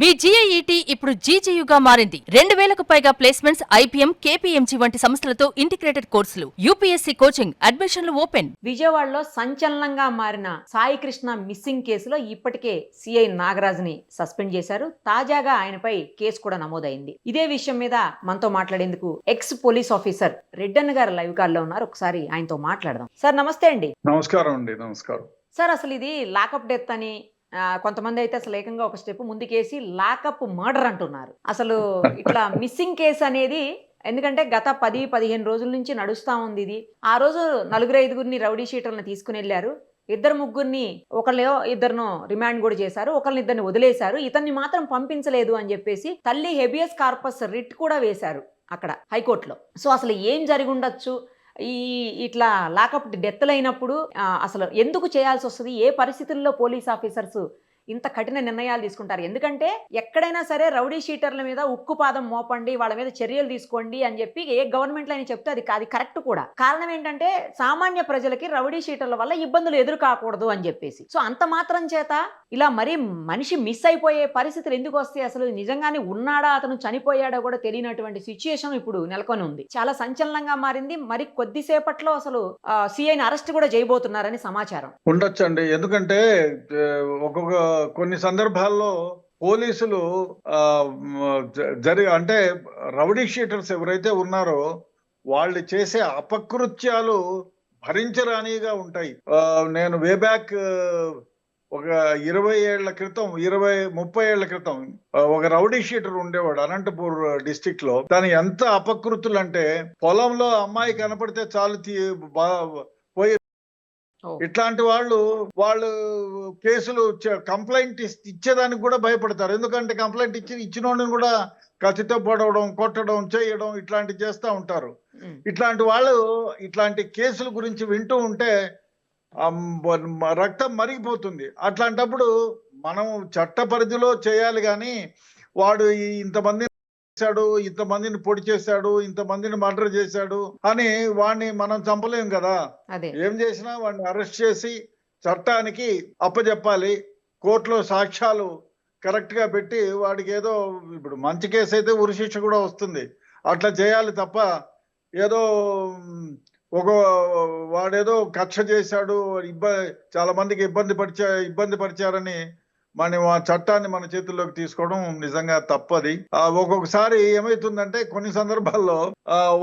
మీ జీఐఈటీ ఇప్పుడు జీజేయుగా మారింది. 2000కు పైగా ప్లేస్మెంట్స్, ఐపీఎం, కేపీఎంజీ వంటి సంస్థలతో ఇంటిగ్రేటెడ్ కోర్సులు. యూపీఎస్సీ కోచింగ్, అడ్మిషన్లు ఓపెన్. విజయవాడలో సంచలనంగా మారిన సాయి కృష్ణ మిస్సింగ్ కేసులో ఇప్పటికే సిఐ నాగరాజ్ని సస్పెండ్ చేశారు. తాజాగా ఆయనపై కేసు కూడా నమోదైంది. ఇదే విషయం మీద మనతో మాట్లాడేందుకు ఎక్స్ పోలీస్ ఆఫీసర్ రెడ్డన్న గారు లైవ్ కాల్లో ఉన్నారు. ఒకసారి ఆయనతో మాట్లాడదాం. సార్ నమస్తే అండి. నమస్కారం అండి. నమస్కారం సార్. అసలు ఇది లాకప్ డెత్ అని కొంతమంది అయితే అసలు ఏకంగా ఒక స్టెప్ ముందుకేసి లాకప్ మర్డర్ అంటున్నారు. అసలు ఇట్లా మిస్సింగ్ కేసు అనేది ఎందుకంటే గత 10-15 రోజుల నుంచి నడుస్తా ఉంది ఇది. ఆ రోజు 4-5 రౌడీ షీటర్లను తీసుకుని వెళ్ళారు. 2-3 ఇద్దరును రిమాండ్ కూడా చేశారు. ఇద్దరిని వదిలేశారు. ఇతన్ని మాత్రం పంపించలేదు అని చెప్పేసి తల్లి హెబియస్ కార్పస్ రిట్ కూడా వేశారు అక్కడ హైకోర్టులో. సో అసలు ఏం జరిగి ఉండొచ్చు? ఇట్లా లాకప్ డెత్లు అయినప్పుడు అసలు ఎందుకు చేయాల్సి వస్తుంది? ఏ పరిస్థితుల్లో పోలీస్ ఆఫీసర్స్ ఇంత కఠిన నిర్ణయాలు తీసుకుంటారు? ఎందుకంటే ఎక్కడైనా సరే రౌడీ షీటర్ల మీద ఉక్కుపాదం మోపండి, వాళ్ళ మీద చర్యలు తీసుకోండి అని చెప్పి ఏ గవర్నమెంట్లో అయినా చెప్తే అది కరెక్ట్ కూడా. కారణం ఏంటంటే సామాన్య ప్రజలకి రౌడీ షీటర్ల వల్ల ఇబ్బందులు ఎదురు కాకూడదు అని చెప్పేసి. సో అంత మాత్రం చేత ఇలా మరీ మనిషి మిస్ అయిపోయే పరిస్థితులు ఎందుకు వస్తాయి? అసలు నిజంగానే ఉన్నాడా, అతను చనిపోయాడో కూడా తెలియనటువంటి సిచ్యుయేషన్ ఇప్పుడు నెలకొని ఉంది. చాలా సంచలనంగా మారింది. మరి కొద్దిసేపట్లో అసలు సిఐని అరెస్ట్ కూడా చేయబోతున్నారని సమాచారం. ఉండొచ్చండి. ఎందుకంటే కొన్ని సందర్భాల్లో పోలీసులు అంటే రౌడీ షీటర్స్ ఎవరైతే ఉన్నారో వాళ్ళు చేసే అపకృత్యాలు భరించరానిగా ఉంటాయి. నేను వే బ్యాక్ ఒక 20 ఏళ్ల క్రితం 30 ఏళ్ల క్రితం ఒక రౌడీ షీటర్ ఉండేవాడు అనంతపూర్ డిస్టిక్ లో. తను ఎంత అపకృతులు అంటే పొలంలో అమ్మాయి కనపడితే చాలు పోయి ఇట్లాంటి వాళ్ళు కేసులు కంప్లైంట్ ఇచ్చేదానికి కూడా భయపడతారు. ఎందుకంటే కంప్లైంట్ ఇచ్చినోడిని కూడా కత్తితో పొడవడం, కొట్టడం, చేయడం ఇట్లాంటివి చేస్తూ ఉంటారు. ఇట్లాంటి కేసుల గురించి వింటూ ఉంటే రక్తం మరిగిపోతుంది. అట్లాంటప్పుడు మనం చట్ట పరిధిలో చేయాలి, కానీ వాడు ఇంతమంది చేశాడు, ఇంతమందిని పొడి చేశాడు, ఇంతమందిని మర్డర్ చేశాడు అని వాడిని మనం చంపలేం కదా. ఏం చేసినా వాడిని అరెస్ట్ చేసి చట్టానికి అప్పచెప్పాలి. కోర్టులో సాక్ష్యాలు కరెక్ట్ గా పెట్టి వాడికి ఏదో ఇప్పుడు మంచి కేసు అయితే ఉరిశిక్ష కూడా వస్తుంది. అట్లా చేయాలి తప్ప ఏదో వాడేదో కక్ష చేశాడు, చాలా మందికి ఇబ్బంది పరిచారని మనం ఆ చట్టాన్ని మన చేతుల్లోకి తీసుకోవడం నిజంగా తప్పది. ఒక్కొక్కసారి ఏమైతుందంటే కొన్ని సందర్భాల్లో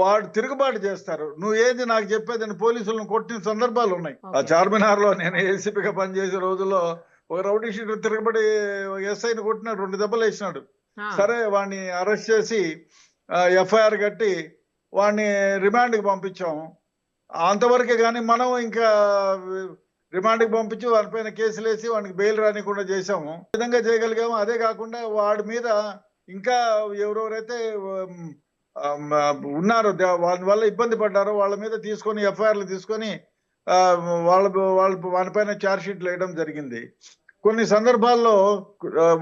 వాడు తిరుగుబాటు చేస్తారు. నువ్వు ఏంది నాకు చెప్పేదని పోలీసులను కొట్టిన సందర్భాలు ఉన్నాయి. ఆ చార్మినార్ లో నేను ఏసీపీగా పనిచేసే రోజుల్లో ఒక రౌడీ షీటర్ తిరగబడి ఎస్ఐని కొట్టినాడు, 2 దెబ్బలు వేసినాడు. సరే వాడిని అరెస్ట్ చేసి ఎఫ్ఐఆర్ కట్టి వాడిని రిమాండ్కి పంపించాం. అంతవరకే కానీ మనం ఇంకా రిమాండ్కి పంపించి వాడిపైన కేసులు వేసి వాడికి బెయిల్ రానికుండా చేసాము. విధంగా చేయగలిగాము. అదే కాకుండా వాడి మీద ఇంకా ఎవరెవరైతే ఉన్నారో వాళ్ళ వల్ల ఇబ్బంది పడ్డారో వాళ్ళ మీద తీసుకొని ఎఫ్ఐఆర్లు తీసుకొని వాడిపైన ఛార్జ్ షీట్లు వేయడం జరిగింది. కొన్ని సందర్భాల్లో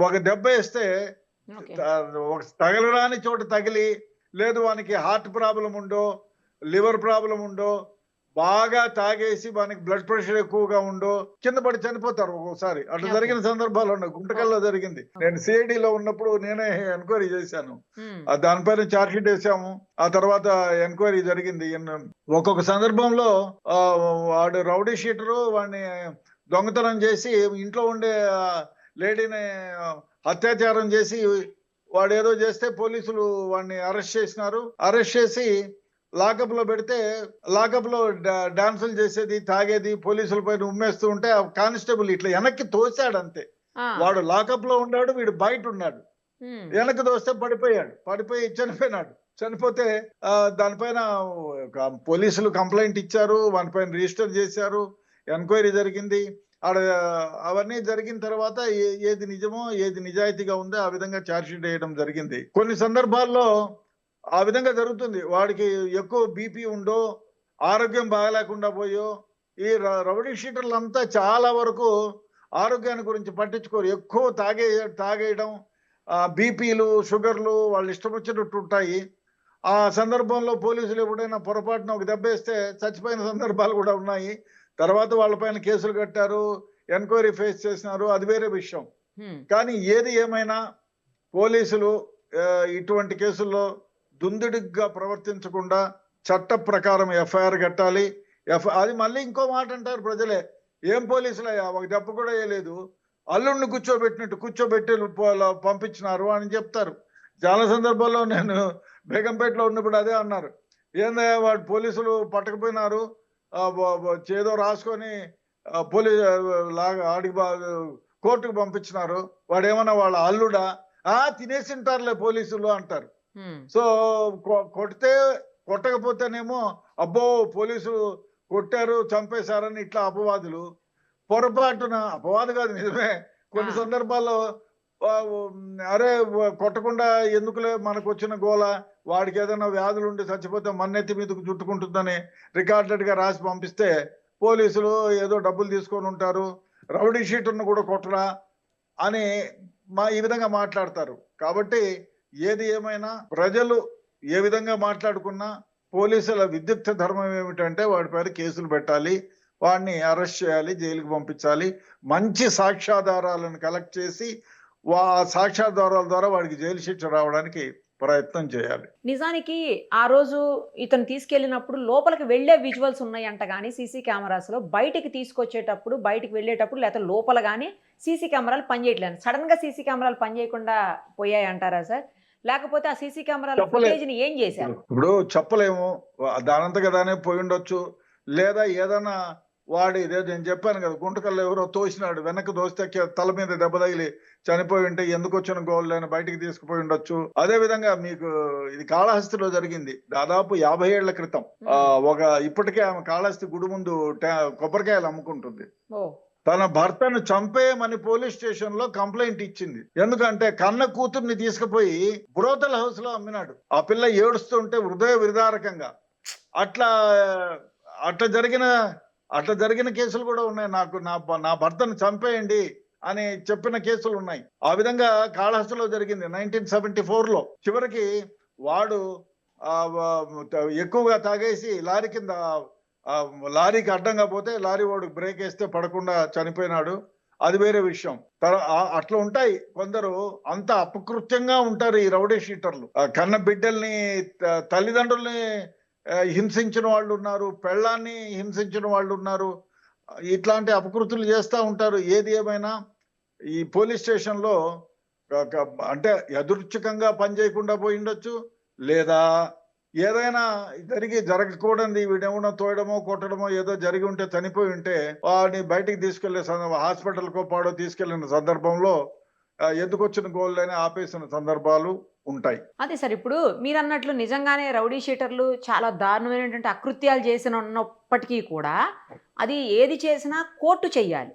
ఒక దెబ్బ వేస్తే తగలరాని చోట తగిలి, లేదు వానికి హార్ట్ ప్రాబ్లం ఉండో, లివర్ ప్రాబ్లం ఉండో, బాగా తాగేసి వానికి బ్లడ్ ప్రెషర్ ఎక్కువగా ఉండో కింద పడి చనిపోతారు ఒక్కోసారి. అట్లా జరిగిన సందర్భాలు ఉన్నాయి. గుంటకల్లో జరిగింది. నేను సిఐడిలో ఉన్నప్పుడు నేనే ఎంక్వైరీ చేశాను. దానిపైన ఛార్జ్ షీట్ వేసాము. ఆ తర్వాత ఎంక్వైరీ జరిగింది. ఒక్కొక్క సందర్భంలో వాడు రౌడీ షీటరు వాడిని దొంగతనం చేసి ఇంట్లో ఉండే లేడీని అత్యాచారం చేసి వాడు ఏదో చేస్తే పోలీసులు వాడిని అరెస్ట్ చేసినారు. అరెస్ట్ చేసి లాకప్ లో పెడితే లాకప్ లో డాన్సులు చేసేది, తాగేది, పోలీసుల పైన ఉమ్మేస్తూ ఉంటే ఆ కానిస్టేబుల్ ఇట్లా వెనక్కి తోసాడు అంతే. వాడు లాకప్ లో ఉన్నాడు, వీడు బయట ఉన్నాడు. వెనక్కి తోస్తే పడిపోయి చనిపోయినాడు. చనిపోతే దానిపైన పోలీసులు కంప్లైంట్ ఇచ్చారు, వానిపైన రిజిస్టర్ చేశారు, ఎంక్వైరీ జరిగింది. అవన్నీ జరిగిన తర్వాత ఏది నిజమో ఏది నిజాయితీగా ఉందో ఆ విధంగా ఛార్జ్ షీట్ వేయడం జరిగింది. కొన్ని సందర్భాల్లో ఆ విధంగా జరుగుతుంది. వాడికి ఎక్కువ బీపీ ఉండో, ఆరోగ్యం బాగలేకుండా పోయో, ఈ రౌడీ షీటర్లంతా చాలా వరకు ఆరోగ్యాన్ని గురించి పట్టించుకోరు. ఎక్కువ తాగేయడం, బీపీలు, షుగర్లు వాళ్ళు ఇష్టం వచ్చినట్టు ఉంటాయి. ఆ సందర్భంలో పోలీసులు ఎప్పుడైనా పొరపాటున ఒక దెబ్బ వేస్తే చచ్చిపోయిన సందర్భాలు కూడా ఉన్నాయి. తర్వాత వాళ్ళపైన కేసులు కట్టారు, ఎంక్వైరీ ఫేస్ చేసినారు, అది వేరే విషయం. కానీ ఏది ఏమైనా పోలీసులు ఇటువంటి కేసుల్లో దుందుడుగ్గా ప్రవర్తించకుండా చట్ట ప్రకారం ఎఫ్ఐఆర్ కట్టాలి. అది మళ్ళీ ఇంకో మాట అంటారు ప్రజలే, ఏం పోలీసులయ్యా ఒక దెబ్బ కూడా వేయలేదు, అల్లుడిని కూర్చోబెట్టినట్టు కూర్చోబెట్టి పంపించినారు అని చెప్తారు. చాలా సందర్భాల్లో నేను బేగంపేటలో ఉన్నప్పుడు అదే అన్నారు, ఏందయ్యా వాడు పోలీసులు పట్టకపోయినారు, చేదో రాసుకొని పోలీసు లాగా ఆడికి కోర్టుకు పంపించినారు, వాడేమన్నా వాళ్ళ అల్లుడా, తినేసింటారులే పోలీసులు అంటారు. సో కొట్టకపోతేనేమో అబ్బో పోలీసులు కొట్టారు చంపేశారని ఇట్లా అపవాదులు. పొరపాటున అపవాదు కాదు, నిజమే. కొన్ని సందర్భాల్లో అరే కొట్టకుండా ఎందుకులే మనకు వచ్చిన గోల, వాడికి ఏదైనా వ్యాధులు ఉండి చచ్చిపోతే మన్నెత్తి మీదకు చుట్టుకుంటుందని రికార్డెడ్ గా రాసి పంపిస్తే పోలీసులు ఏదో డబ్బులు తీసుకొని ఉంటారు, రౌడీ షీటర్ను కూడా కొట్టరా అని ఈ విధంగా మాట్లాడతారు. కాబట్టి ఏది ఏమైనా ప్రజలు ఏ విధంగా మాట్లాడుకున్నా పోలీసుల విద్యుక్త ధర్మం ఏమిటంటే వాడి పైన కేసులు పెట్టాలి, వాడిని అరెస్ట్ చేయాలి, జైలుకి పంపించాలి, మంచి సాక్ష్యాధారాలను కలెక్ట్ చేసి సాక్ష్యాధారాల ద్వారా వాడికి జైలు శిక్ష రావడానికి ప్రయత్నం చేయాలి. నిజానికి ఆ రోజు ఇతను తీసుకెళ్ళినప్పుడు లోపలికి వెళ్లే విజువల్స్ ఉన్నాయంట, కానీ సీసీ కెమెరాస్ లో బయటికి తీసుకొచ్చేటప్పుడు బయటికి వెళ్ళేటప్పుడు లేకపోతే లోపల కానీ సీసీ కెమెరాలు పనిచేయట్లేదు. సడన్ గా సీసీ కెమెరాలు పనిచేయకుండా పోయాయి అంటారా సార్? లేకపోతే ఆ సీసీ కెమెరాల ఫుటేజ్ ని ఏం చేశారు? ఇప్పుడు చెప్పలేము, దానంతగదానే పోయి ఉండొచ్చు, లేదా ఏదైనా వాడి నేను చెప్పాను కదా, గుంటకల్లో ఎవరో తోసినాడు, వెనక్కి తోస్తే తల మీద దెబ్బ తగిలి చనిపోయి ఉంటే ఎందుకు వచ్చిన గోల్ అని బయటికి తీసుకుపోయి ఉండొచ్చు. అదే విధంగా మీకు ఇది కాళహస్తిలో జరిగింది దాదాపు 50 ఏళ్ల క్రితం. ఇప్పటికే ఆమె కాళహస్తి గుడి ముందు కొబ్బరికాయలు అమ్ముకుంటుంది. తన భర్తను చంపేయమని పోలీస్ స్టేషన్ లో కంప్లైంట్ ఇచ్చింది. ఎందుకంటే కన్న కూతుర్ని తీసుకుపోయి బ్రోతల్ హౌస్ లో అమ్మినాడు. ఆ పిల్ల ఏడుస్తుంటే హృదయ విదారకంగా అట్లా జరిగిన కేసులు కూడా ఉన్నాయి. నాకు నా భర్తను చంపేయండి అని చెప్పిన కేసులు ఉన్నాయి. ఆ విధంగా కాళహస్తిలో జరిగింది 1974లో. చివరికి వాడు ఎక్కువగా తాగేసి లారీకి అడ్డంగా పోతే లారీ వాడు బ్రేక్ వేస్తే పడకుండా చనిపోయినాడు. అది వేరే విషయం. అట్లా ఉంటాయి. కొందరు అంత అపకృత్యంగా ఉంటారు ఈ రౌడీ షీటర్లు. కన్న బిడ్డల్ని తల్లిదండ్రుల్ని హింసించిన వాళ్ళు ఉన్నారు, పెళ్ళాన్ని హింసించిన వాళ్ళు ఉన్నారు, ఇట్లాంటి అపకృతులు చేస్తూ ఉంటారు. ఏది ఏమైనా ఈ పోలీస్ స్టేషన్లో అంటే యదృచ్ఛికంగా పనిచేయకుండా పోయి ఉండొచ్చు, లేదా ఏదైనా జరగకూడదు వీడేమన్నా తోయడమో కొట్టడమో ఏదో జరిగి ఉంటే చనిపోయి ఉంటే వాడిని బయటికి తీసుకెళ్లే హాస్పిటల్కో పాడో తీసుకెళ్లిన సందర్భంలో ఎందుకు వచ్చిన గోల్లోనే ఆపేసిన సందర్భాలు ఉంటాయి. అదే సార్, ఇప్పుడు మీరు అన్నట్లు నిజంగానే రౌడీ షీటర్లు చాలా దారుణమైనటువంటి అకృత్యాలు చేసిన ఉన్నప్పటికీ కూడా అది ఏది చేసినా కోర్టు చెయ్యాలి,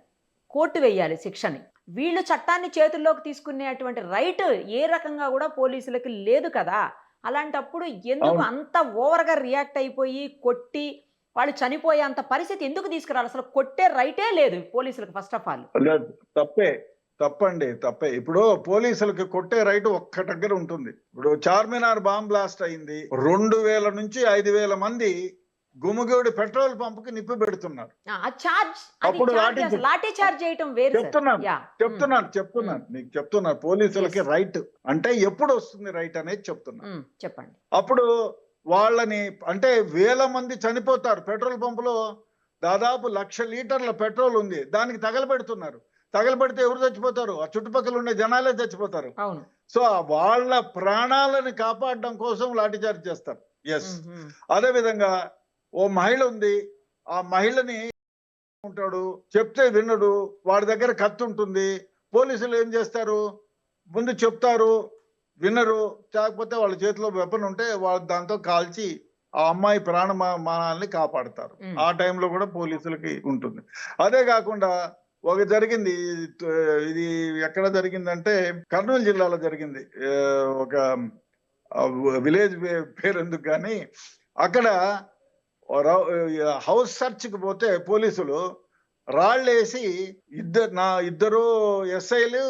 కోర్టు వేయాలి శిక్షని. వీళ్ళు చట్టాన్ని చేతుల్లోకి తీసుకునేటువంటి రైట్ ఏ రకంగా కూడా పోలీసులకి లేదు కదా. అలాంటప్పుడు ఎందుకు అంత ఓవర్గా రియాక్ట్ అయిపోయి కొట్టి వాళ్ళు చనిపోయే అంత పరిస్థితి ఎందుకు తీసుకురాలి? అసలు కొట్టే రైటే లేదు పోలీసులకు. ఫస్ట్ ఆఫ్ ఆల్ తప్పే. ఇప్పుడు పోలీసులకి కొట్టే రైట్ ఒక్క దగ్గర ఉంటుంది. ఇప్పుడు చార్మినార్ బాంబ్ బ్లాస్ట్ అయింది, 2000 నుంచి 5000 మంది గుమిగూడి పెట్రోల్ పంపుకి నిప్పు పెడుతున్నారు. అప్పుడు లాఠీ చార్జ్ చేయటం వేరు. చెప్తున్నాను పోలీసులకి రైట్ అంటే ఎప్పుడు వస్తుంది రైట్ అనేది చెప్తున్నాను. చెప్పండి. అప్పుడు వాళ్ళని అంటే 1000 మంది చనిపోతారు. పెట్రోల్ పంపులో దాదాపు 1,00,000 లీటర్ల పెట్రోల్ ఉంది, దానికి తగలబెడుతున్నారు. తగలబెడితే ఎవరు చచ్చిపోతారు? ఆ చుట్టుపక్కల ఉండే జనాలే చచ్చిపోతారు. సో వాళ్ళ ప్రాణాలను కాపాడడం కోసం లాఠీచార్జ్ చేస్తారు. ఎస్. అదే విధంగా ఓ మహిళ ఉంది, ఆ మహిళని ఉంటాడు, చెప్తే వినడు, వాడి దగ్గర కత్తి ఉంటుంది. పోలీసులు ఏం చేస్తారు? ముందు చెప్తారు, వినరు, కాకపోతే వాళ్ళ చేతిలో వెపన్ ఉంటే వాళ్ళు దాంతో కాల్చి ఆ అమ్మాయి ప్రాణమానాల్ని కాపాడతారు. ఆ టైంలో కూడా పోలీసులకి ఉంటుంది. అదే కాకుండా జరిగింది, ఇది ఎక్కడ జరిగిందంటే కర్నూలు జిల్లాలో జరిగింది. ఒక విలేజ్ పేరు ఎందుకు కానీ అక్కడ హౌస్ సర్చ్కి పోతే పోలీసులు రాళ్ళేసి ఇద్దరు ఎస్ఐలు,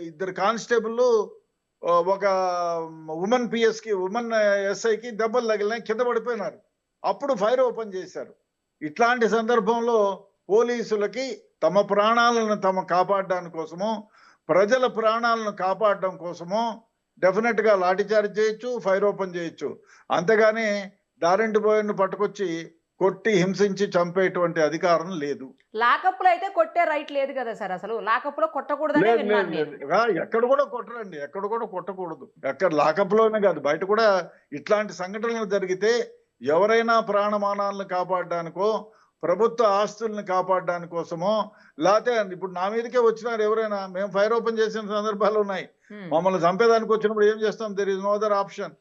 2 కానిస్టేబుల్, ఒక ఉమెన్ ఎస్ఐకి దెబ్బలు తగిలినాయి, కింద పడిపోయినారు. అప్పుడు ఫైర్ ఓపెన్ చేశారు. ఇట్లాంటి సందర్భంలో పోలీసులకి తమ ప్రాణాలను కాపాడడానికి కోసము ప్రజల ప్రాణాలను కాపాడడం కోసమో డెఫినెట్ గా లాఠీచార్జ్ చేయొచ్చు, ఫైర్ ఓపెన్ చేయొచ్చు. అంతేగాని దారింటి బోయను పట్టుకొచ్చి కొట్టి హింసించి చంపేటువంటి అధికారం లేదు. లాకప్ లో అయితే కొట్టే రైట్ లేదు కదా సార్, అసలు లాకప్ లో కొట్టకూడదనే లేదు విన్నాను లేదు నేను. లేదు ఎక్కడ కూడా కొట్టరండి, ఎక్కడ కూడా కొట్టకూడదు. ఎక్కడ లాకప్ లోనే కాదు, బయట కూడా ఇట్లాంటి సంఘటనలు జరిగితే ఎవరైనా ప్రాణమానాలను కాపాడడానికో ప్రభుత్వ ఆస్తుల్ని కాపాడడానికి కోసమో, లేకపోతే ఇప్పుడు నా మీదకే వచ్చినారు ఎవరైనా, మేము ఫైర్ ఓపెన్ చేసిన సందర్భాలు ఉన్నాయి. మమ్మల్ని చంపేదానికి వచ్చినప్పుడు ఏం చేస్తాం, there is no other option.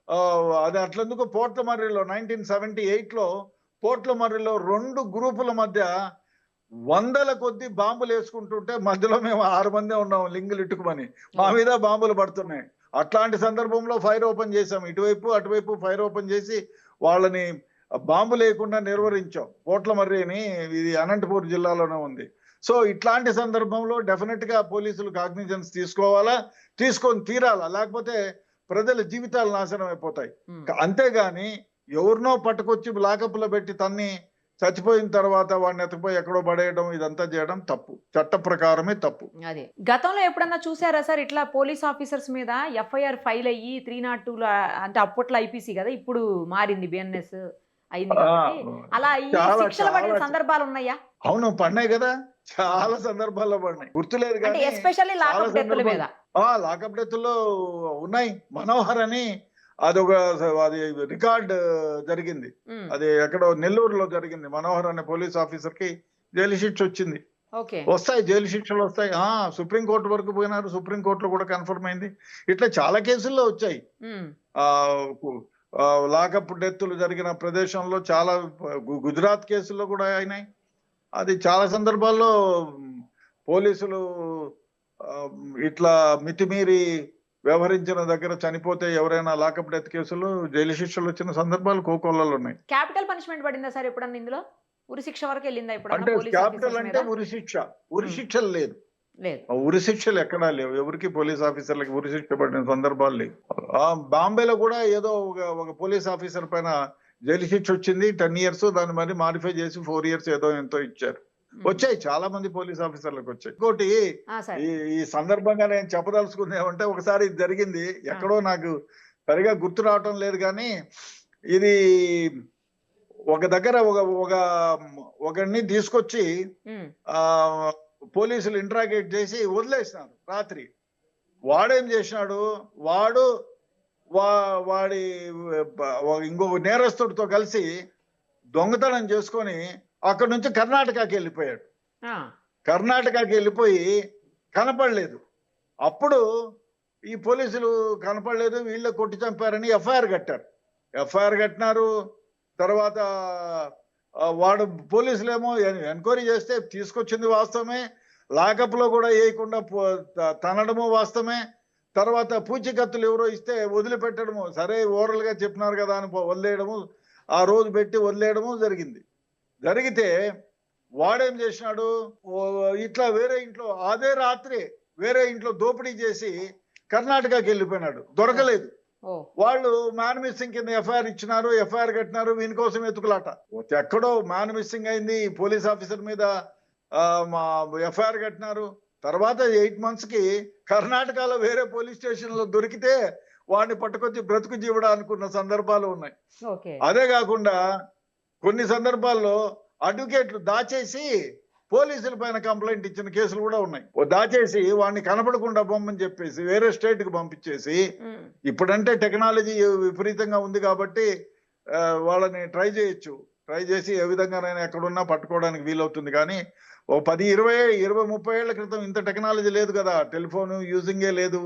అది అట్లెందుకు పోర్ట్లమర్రిలో 1978లో పోర్ట్లమర్రిలో 2 గ్రూపుల మధ్య వందల కొద్ది బాంబులు వేసుకుంటుంటే మధ్యలో మేము 6 మందే ఉన్నాం లింగులు ఇట్టుకుమని, మా మీద బాంబులు పడుతున్నాయి. అట్లాంటి సందర్భంలో ఫైర్ ఓపెన్ చేసాం, ఇటువైపు అటువైపు ఫైర్ ఓపెన్ చేసి వాళ్ళని బాంబు లేకుండా నిర్వహించాం. పోట్లమర్రి అని ఇది అనంతపూర్ జిల్లాలోనే ఉంది. సో ఇట్లాంటి సందర్భంలో డెఫినెట్ గా పోలీసులు కాగ్నిజెన్స్ తీసుకోవాలా, తీసుకొని తీరాలా, లేకపోతే ప్రజల జీవితాలు నాశనం అయిపోతాయి. అంతేగాని ఎవరినో పట్టుకొచ్చి లాకప్ లో పెట్టి తన్ని చచ్చిపోయిన తర్వాత వాడిని ఎత్తుకుపోయి ఎక్కడో పడేయడం, ఇదంతా చేయడం తప్పు, చట్ట ప్రకారమే తప్పు. అదే గతంలో ఎప్పుడన్నా చూసారా సార్ ఇట్లా పోలీస్ ఆఫీసర్స్ మీద ఎఫ్ఐఆర్ ఫైల్ అయ్యి 302 అంటే అప్పట్లో ఐపీసీ కదా, ఇప్పుడు మారింది బిఎన్ఎస్ అయింది కాబట్టి, అలా అయ్యి శిక్షలు పడిన సందర్భాలు ఉన్నాయా? అవును, పడినాయి కదా, చాలా సందర్భాల్లో పడినాయి, గుర్తులేదు కానీ ఎస్పెషల్లీ లాకప్ డెత్ల మీద. లాకప్ డెత్లో ఉన్నాయి. మనోహర్ అని అది రికార్డ్ జరిగింది, అది ఎక్కడో నెల్లూరులో జరిగింది. మనోహర్ అనే పోలీస్ ఆఫీసర్ కి జైలు శిక్ష వచ్చింది. వస్తాయి జైలు శిక్షలు వస్తాయి. సుప్రీంకోర్టు వరకు పోయినారు, సుప్రీంకోర్టులో కూడా కన్ఫర్మ్ అయింది. ఇట్లా చాలా కేసుల్లో వచ్చాయి. లాకప్ డెత్తులు జరిగిన ప్రదేశంలో చాలా, గుజరాత్ కేసుల్లో కూడా అయినాయి. అది చాలా సందర్భాల్లో పోలీసులు ఇట్లా మితిమీరి వ్యవహరించిన దగ్గర చనిపోతే ఎవరైనా లాకప్ డెత్ కేసులు జైలు శిక్షలు వచ్చిన సందర్భాలు కోకోలలో ఉన్నాయి. క్యాపిటల్ పనిష్మెంట్ పడిందా సార్ ఎప్పుడన్నా ఇందులో? ఉరి శిక్ష వరకు వెళ్ళిందా ఇప్పుడు? అంటే క్యాపిటల్ అంటే ఉరి శిక్ష, ఉరి శిక్షలు లేదు, ఉరి శిక్షలు ఎక్కడా లేవు. ఎవరికి పోలీస్ ఆఫీసర్లకి ఉరి శిక్ష పడిన సందర్భాలు లేవు. బాంబేలో కూడా ఏదో ఒక పోలీస్ ఆఫీసర్ పైన జైలు శిక్ష వచ్చింది 10 years, దాన్ని మరి మాడిఫై చేసి 4 years ఏదో ఎంతో ఇచ్చారు. వచ్చాయి, చాలా మంది పోలీస్ ఆఫీసర్లకు వచ్చాయి. ఇంకోటి ఈ సందర్భంగా నేను చెప్పదలుచుకుంది ఏమంటే, ఒకసారి ఇది జరిగింది ఎక్కడో, నాకు సరిగా గుర్తు రావటం లేదు కానీ, ఇది ఒక దగ్గర ఒకరిని తీసుకొచ్చి పోలీసులు ఇంట్రాగేట్ చేసి వదిలేసినారు రాత్రి. వాడేం చేసినాడు, వాడి ఇంకొక నేరస్తుడితో కలిసి దొంగతనం చేసుకొని అక్కడ నుంచి కర్ణాటకకి వెళ్ళిపోయాడు. కర్ణాటకకి వెళ్ళిపోయి కనపడలేదు. అప్పుడు ఈ పోలీసులు కనపడలేదు, వీళ్ళే కొట్టి చంపారని ఎఫ్ఐఆర్ కట్టినారు. తర్వాత వాడు పోలీసులేమో ఎంక్వైరీ చేస్తే తీసుకొచ్చింది వాస్తవమే, లాకప్ లో కూడా వేయకుండా తనడము వాస్తవమే. తర్వాత పూచికత్తులు ఎవరో ఇస్తే వదిలిపెట్టడము, సరే ఓరల్ గా చెప్పినారు కదా అని వదిలేయడము, ఆ రోజు పెట్టి వదిలేయడము జరిగితే వాడేం చేసినాడు, ఇట్లా వేరే ఇంట్లో అదే రాత్రి వేరే ఇంట్లో దోపిడీ చేసి కర్ణాటకకి వెళ్ళిపోయినాడు. దొరకలేదు. వాళ్ళు మ్యాన్ మిస్సింగ్ కింద ఎఫ్ఐఆర్ ఇచ్చినారు, ఎఫ్ఐఆర్ కట్టినారు. వీని కోసం ఎత్తుకులాట. ఎక్కడో మ్యాన్ మిస్సింగ్ అయింది, పోలీస్ ఆఫీసర్ మీద ఎఫ్ఐఆర్ కట్టినారు. తర్వాత 8 months కి కర్ణాటకలో వేరే పోలీస్ స్టేషన్ లో దొరికితే వాడిని పట్టుకొచ్చి బ్రతుకు జీవడా అనుకున్న సందర్భాలు ఉన్నాయి. అదే కాకుండా కొన్ని సందర్భాల్లో అడ్వకేట్లు దాచేసి పోలీసుల పైన కంప్లైంట్ ఇచ్చిన కేసులు కూడా ఉన్నాయి. దాచేసి వాడిని కనపడకుండా బొమ్మని చెప్పేసి వేరే స్టేట్ కి పంపించేసి, ఇప్పుడంటే టెక్నాలజీ విపరీతంగా ఉంది కాబట్టి వాళ్ళని ట్రై చేసి ఏ విధంగానైనా ఎక్కడున్నా పట్టుకోవడానికి వీలవుతుంది. కానీ ఓ 10, 20, 30 ఏళ్ల క్రితం ఇంత టెక్నాలజీ లేదు కదా, టెలిఫోన్ యూజింగే లేదు,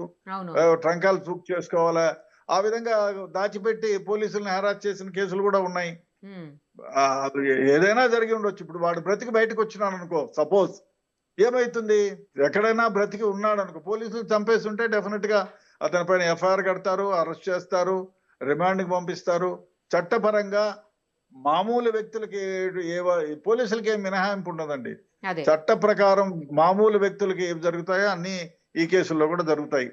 ట్రంకాలు బుక్ చేసుకోవాలా. ఆ విధంగా దాచిపెట్టి పోలీసుల్ని హెరాస్ చేసిన కేసులు కూడా ఉన్నాయి. ఏదైనా జరిగి ఉండొచ్చు. ఇప్పుడు వాడు బ్రతికి బయటకు వచ్చినాడు అనుకో, సపోజ్, ఏమైతుంది, ఎక్కడైనా బ్రతికి ఉన్నాడు అనుకో, పోలీసులు చంపేస్తుంటే డెఫినెట్ గా అతని పైన ఎఫ్ఐఆర్ కడతారు, అరెస్ట్ చేస్తారు, రిమాండ్కి పంపిస్తారు. చట్టపరంగా మామూలు వ్యక్తులకి పోలీసులకి ఏం మినహాయింపు ఉండదండి. చట్ట ప్రకారం మామూలు వ్యక్తులకి ఏం జరుగుతాయో అన్ని ఈ కేసుల్లో కూడా జరుగుతాయి.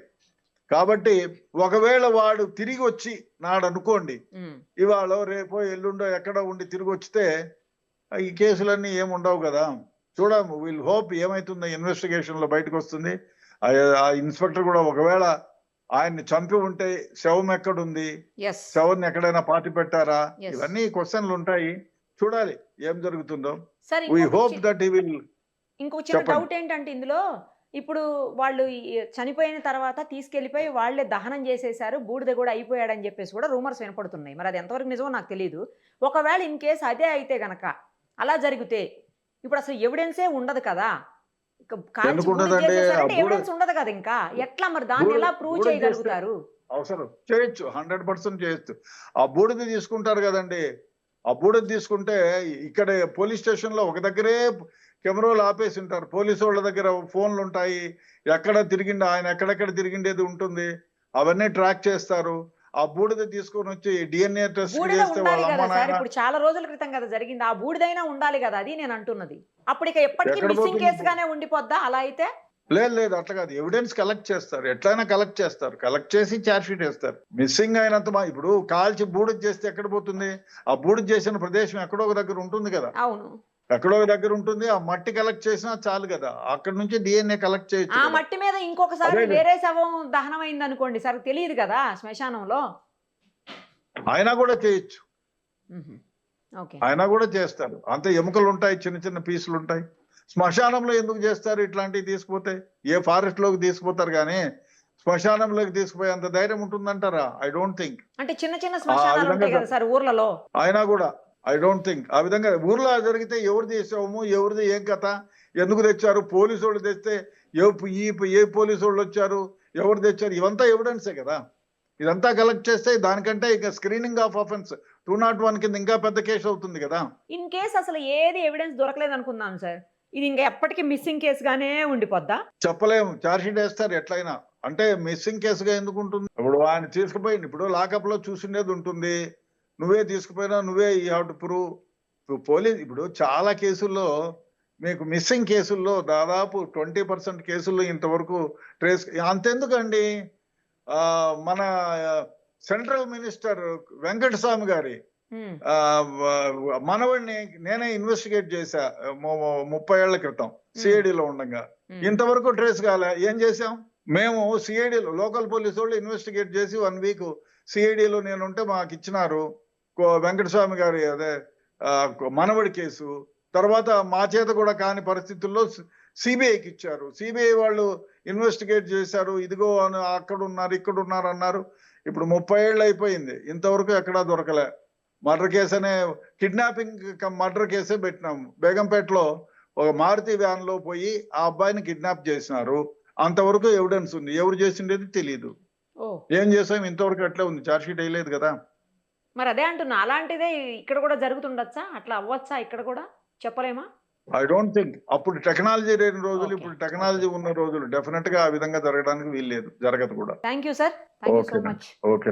కాబట్టి ఒకవేళ వాడు తిరిగి వచ్చి నాడు అనుకోండి, ఇవాళ రేపో ఎల్లుండో ఎక్కడో ఉండి తిరిగి వచ్చితే ఈ కేసులన్నీ ఏముండవు కదా. చూడము, వీల్ హోప్ ఏమైతుందో ఇన్వెస్టిగేషన్ లో బయటకు వస్తుంది. ఆ ఇన్స్పెక్టర్ కూడా ఒకవేళ ఆయన్ని చంపి ఉంటే శవం ఎక్కడుంది, ఎస్ శవం ఎక్కడైనా పాతి పెట్టారా, Yes. ఇవన్నీ క్వశ్చన్లు ఉంటాయి. చూడాలి ఏం జరుగుతుందో. సార్ వి ఇంకొక హోప్ దట్ హీ విల్. ఇంకొక చిన్న చెప్పండి. డౌట్ ఏంటంటే ఇందులో ఇప్పుడు వాళ్ళు చనిపోయిన తర్వాత తీసుకెళ్లిపోయి వాళ్ళే దహనం చేసేసారు, బూడిద కూడా అయిపోయాడని చెప్పేసి కూడా రూమర్స్ వినపడుతున్నాయి. మరి అది ఎంతవరకు నిజమో నాకు తెలియదు. ఒకవేళ ఇన్ కేసు అదే అయితే గనక అలా జరిగితే ఇప్పుడు అసలు ఎవిడెన్సే ఉండదు కదా. ఎందుకు ఉండదండి? ఆ బూడిద- ఎవిడెన్స్ ఉండదు కదా ఇంకా. ఎట్లా మరి దాన్ని ఎలా ప్రూవ్ బూడిద చేయగలుగుతారు? అవసరం చేయొచ్చు, 100% చేయొచ్చు. ఆ బూడిద తీసుకుంటారు కదండి, ఆ బూడిద తీసుకుంటే ఇక్కడ పోలీస్ స్టేషన్ లో ఒక దగ్గరే కెమెరాలు ఆపేసి ఉంటారు. పోలీసు వాళ్ళ దగ్గర ఫోన్లు ఉంటాయి, ఎక్కడ తిరిగిండు ఆయన, ఎక్కడెక్కడ తిరిగిండేది ఉంటుంది, అవన్నీ ట్రాక్ చేస్తారు. ఆ బూడిద తీసుకొని వచ్చి డిఎన్ఏ టెస్ట్ బూడిద చేస్తే ఉండాలి వాళ్ళ కదా అమ్మ సార్. నాయన ఇప్పుడు చాలా రోజుల క్రితం కదా జరిగింది. ఆ బూడిదైనా ఉండాలి కదా, అది నేను అంటున్నది. అప్పుడు ఇక ఎప్పటికీ ఎక్కడ మిస్సింగ్ పోతుంది? కేసుగానే ఉండిపోద్దా అలా అయితే? లేదు అట్లా కాదు, ఎవిడెన్స్ కలెక్ట్ చేస్తారు, ఎట్లయినా కలెక్ట్ చేస్తారు, కలెక్ట్ చేసి ఛార్జ్ షీట్ వేస్తారు. మిస్సింగ్ అయినంత ఇప్పుడు కాల్చి బూడిద చేస్తే ఎక్కడ పోతుంది? ఆ బూడిద చేసిన ప్రదేశం ఎక్కడో ఒక దగ్గర ఉంటుంది కదా, అవును. ఎక్కడో ఒక దగ్గర ఉంటుంది. ఆ మట్టి కలెక్ట్ చేసినా చాలు కదా, అక్కడ నుంచి డిఎన్ఏ కలెక్ట్ చేయొచ్చు ఆ కదా. మట్టి మీద ఇంకొకసారి అదే. వేరే శవం దహనం అయింది అనుకోండి సార్, తెలియదు కదా శ్మశానంలో. ఆయన కూడా చేయొచ్చు, ఓకే. ఆయన కూడా చేస్తారు. అంత ఎముకలు ఉంటాయి, చిన్న చిన్న పీసులు ఉంటాయి. శ్మశానంలో ఎందుకు చేస్తారు ఇట్లాంటివి? తీసుకుపోతే ఏ ఫారెస్ట్ లోకి తీసుకుపోతారు కానీ శ్మశానంలోకి తీసుకుపోయే అంత ధైర్యం ఉంటుందంటారా? I don't think. అంటే చిన్న చిన్న శ్మశానాలు ఉంటాయి కదా సార్ ఊర్లలో. అయినా కూడా ఐ డోంట్ థింక్ ఆ విధంగా ఊర్లో జరిగితే ఎవరు చేసాము, ఎవరిది ఏం కథ, ఎందుకు తెచ్చారు, పోలీసు వాళ్ళు తెస్తే ఏ పోలీసు వాళ్ళు వచ్చారు, ఎవరు తెచ్చారు, ఇవంతా ఎవిడెన్సే కదా. ఇదంతా కలెక్ట్ చేస్తే దానికంటే ఇక స్క్రీనింగ్ ఆఫ్ ఆఫెన్స్ 201 కింద ఇంకా పెద్ద కేసు అవుతుంది కదా. ఇన్ కేసు అసలు ఏది ఎవిడెన్స్ దొరకలేదు అనుకుందాం సార్, ఇది ఇంకా ఎప్పటికీ మిస్సింగ్ కేసుగానే ఉండిపోద్దా? చెప్పలేము, ఛార్జ్షీట్ వేస్తారు ఎట్లయినా. అంటే మిస్సింగ్ కేసుగా ఎందుకు ఉంటుంది? ఇప్పుడు ఆయన తీసుకుపోయింది, ఇప్పుడు లాకప్ లో చూసిండేది ఉంటుంది, నువ్వే తీసుకుపోయినా నువ్వే ఈ హావ్ టు ప్రూవ్. పోలీస్ ఇప్పుడు చాలా కేసుల్లో మీకు మిస్సింగ్ కేసుల్లో దాదాపు 20% కేసుల్లో ఇంతవరకు ట్రేస్. అంతెందుకండి, మన సెంట్రల్ మినిస్టర్ వెంకటస్వామి గారి మనవడిని నేనే ఇన్వెస్టిగేట్ చేశా 30 ఏళ్ల క్రితం సిఐడిలో ఉండగా. ఇంతవరకు ట్రేస్ కాలే. ఏం చేశాం మేము? సిఐడిలో లోకల్ పోలీసు వాళ్ళు ఇన్వెస్టిగేట్ చేసి 1 వీక్ సిఐడిలో నేనుంటే మాకు ఇచ్చినారు వెంకటస్వామి గారి అదే మనవడి కేసు. తర్వాత మా చేత కూడా కాని పరిస్థితుల్లో సిబిఐకి ఇచ్చారు. సిబిఐ వాళ్ళు ఇన్వెస్టిగేట్ చేశారు, ఇదిగో అక్కడ ఉన్నారు ఇక్కడ ఉన్నారు అన్నారు. ఇప్పుడు 30 ఏళ్ళు అయిపోయింది, ఇంతవరకు ఎక్కడా దొరకలే. మర్డర్ కేసు అనే కిడ్నాపింగ్ మర్డర్ కేసే పెట్టినాము. బేగంపేటలో ఒక మారుతి వ్యాన్ లో పోయి ఆ అబ్బాయిని కిడ్నాప్ చేసినారు. అంతవరకు ఎవిడెన్స్ ఉంది, ఎవరు చేసిండేది తెలియదు. ఏం చేసాం? ఇంతవరకు అట్లే ఉంది, ఛార్జ్ షీట్ వేయలేదు కదా. మరి అదే అంటున్నా, అలాంటిదే ఇక్కడ కూడా జరుగుతుండొచ్చా? అట్లా అవ్వచ్చా ఇక్కడ కూడా? చెప్పలేమా? I don't think. అప్పుడు టెక్నాలజీ లేని రోజులు, ఇప్పుడు టెక్నాలజీ ఉన్న రోజులు. డెఫినెట్ గా ఆ విధంగా జరగడానికి వీల్లేదు, జరగదు కూడా. Thank you sir, thank you so much. Okay.